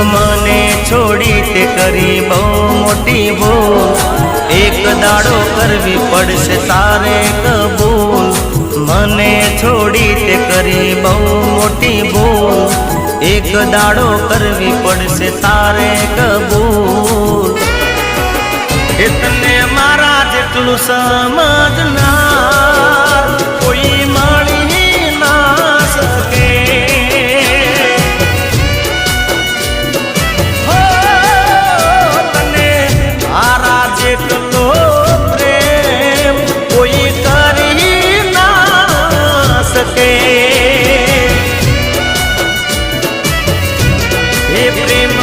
મને છોડી તે કરી બહુ મોટી ભૂલ, એક દાડો કરવી પડશે તારે કબૂલ। મને છોડી તે કરી બહુ મોટી ભૂલ, એક દાડો કરવી પડશે તારે કબૂલ। એટલે મારા જેટલું સમજનાર કોઈ મળી ના શકે। હો તને મારા જેટલો પ્રેમ કોઈ કરી ના શકે। એ પ્રેમ